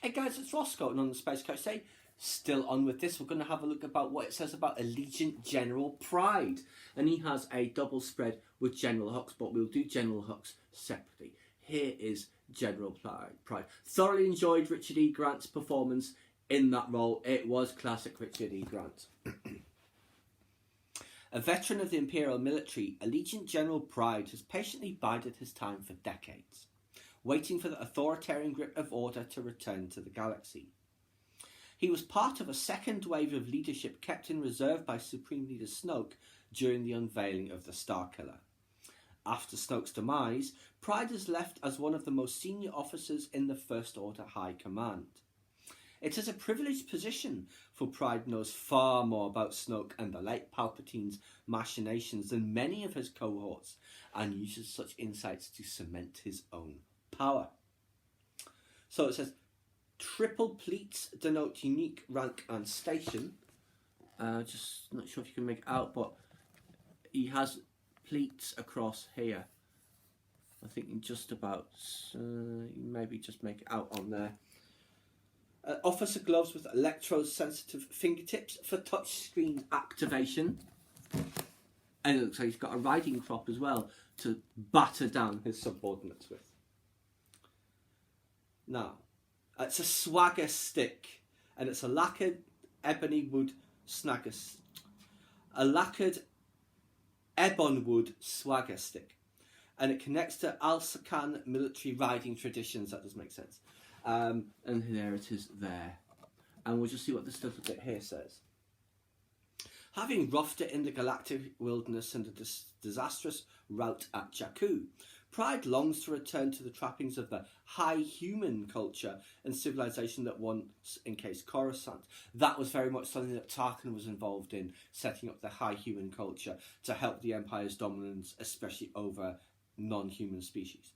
Hey guys, it's Roscoe, and on the Space Coach today, still on with this, we're going to have a look about what it says about Allegiant General Pryde. And he has a double spread with General Hux, but we'll do General Hux separately. Here is General Pryde. Thoroughly enjoyed Richard E. Grant's performance in that role. It was classic Richard E. Grant. A veteran of the Imperial military, Allegiant General Pryde has patiently bided his time for decades, waiting for the authoritarian grip of order to return to the galaxy. He was part of a second wave of leadership kept in reserve by Supreme Leader Snoke during the unveiling of the Starkiller. After Snoke's demise, Pryde is left as one of the most senior officers in the First Order High Command. It is a privileged position, for Pryde knows far more about Snoke and the late Palpatine's machinations than many of his cohorts, and uses such insights to cement his own power. So it says, triple pleats denote unique rank and station. Just not sure if you can make it out, but he has pleats across here. I think just about, maybe just make it out on there. Officer gloves with electro-sensitive fingertips for touchscreen activation. And it looks like he's got a riding crop as well to batter down his subordinates with. Now, it's a swagger stick, and it's a lacquered ebony wood swagger stick, and it connects to Alsacan military riding traditions. That does make sense. And there it is there. And we'll just see what this little bit here says. Having roughed it in the galactic wilderness and a disastrous rout at Jakku, Pryde longs to return to the trappings of the high human culture and civilization that once encased Coruscant. That was very much something that Tarkin was involved in, setting up the high human culture to help the Empire's dominance, especially over non-human species.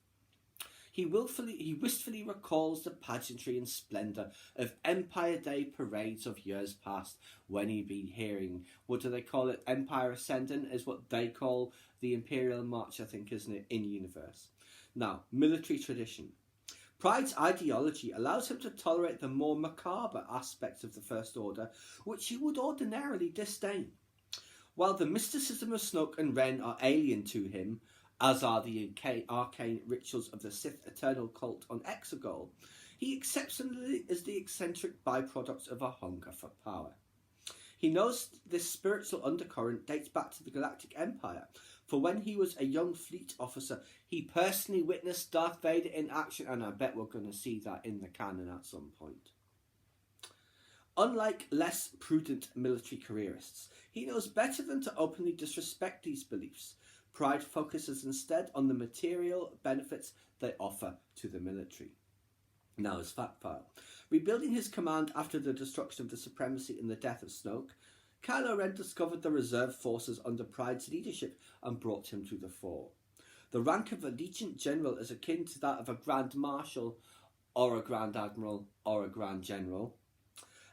He wistfully recalls the pageantry and splendour of Empire Day parades of years past, when he'd been hearing, what do they call it? Empire Ascendant is what they call the Imperial March, I think, isn't it, in universe. Now, military tradition. Pryde's ideology allows him to tolerate the more macabre aspects of the First Order, which he would ordinarily disdain. While the mysticism of Snoke and Ren are alien to him, as are the arcane rituals of the Sith Eternal cult on Exegol, he accepts them as the eccentric byproducts of a hunger for power. He knows this spiritual undercurrent dates back to the Galactic Empire, for when he was a young fleet officer, he personally witnessed Darth Vader in action, and I bet we're going to see that in the canon at some point. Unlike less prudent military careerists, he knows better than to openly disrespect these beliefs. Pryde focuses instead on the material benefits they offer to the military. Now his fact file. Rebuilding his command after the destruction of the Supremacy and the death of Snoke, Kylo Ren discovered the reserve forces under Pryde's leadership and brought him to the fore. The rank of Allegiant General is akin to that of a Grand Marshal or a Grand Admiral or a Grand General,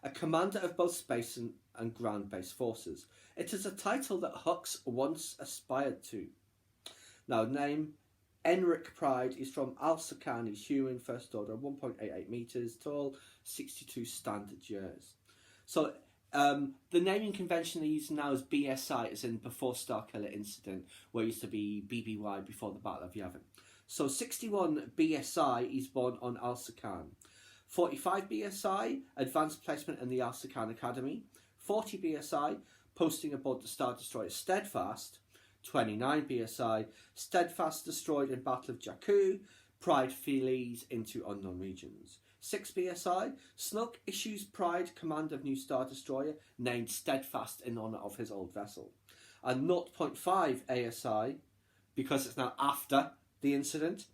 a commander of both space and ground-based forces. It is a title that Hux once aspired to. Now, name, Enric Pryde. He's from Alsacan. He's human, First Order, 1.88 metres tall, 62 standard years. So, the naming convention they use now is BSI, as in before Starkiller Incident, where it used to be BBY before the Battle of Yavin. So, 61 BSI, he's born on Alsacan. 45 BSI, advanced placement in the Alsacan Academy. 40 BSI, posting aboard the Star Destroyer Steadfast. 29 BSI, Steadfast destroyed in Battle of Jakku. Pryde flees into unknown regions. 6 BSI, Snoke issues Pryde command of new Star Destroyer, named Steadfast in honour of his old vessel. And 0.5 ASI, because it's now after the incident,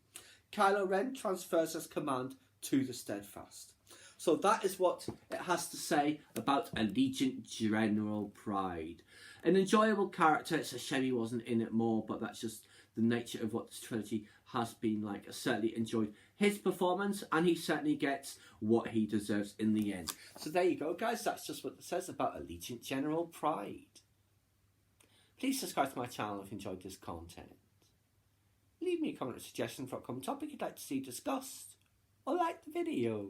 Kylo Ren transfers his command to the Steadfast. So that is what it has to say about Allegiant General Pryde. An enjoyable character. It's a shame he wasn't in it more, but that's just the nature of what this trilogy has been like. I certainly enjoyed his performance, and he certainly gets what he deserves in the end. So there you go, guys. That's just what it says about Allegiant General Pryde. Please subscribe to my channel if you enjoyed this content. Leave me a comment or suggestion for a upcoming topic you'd like to see discussed, or like the video.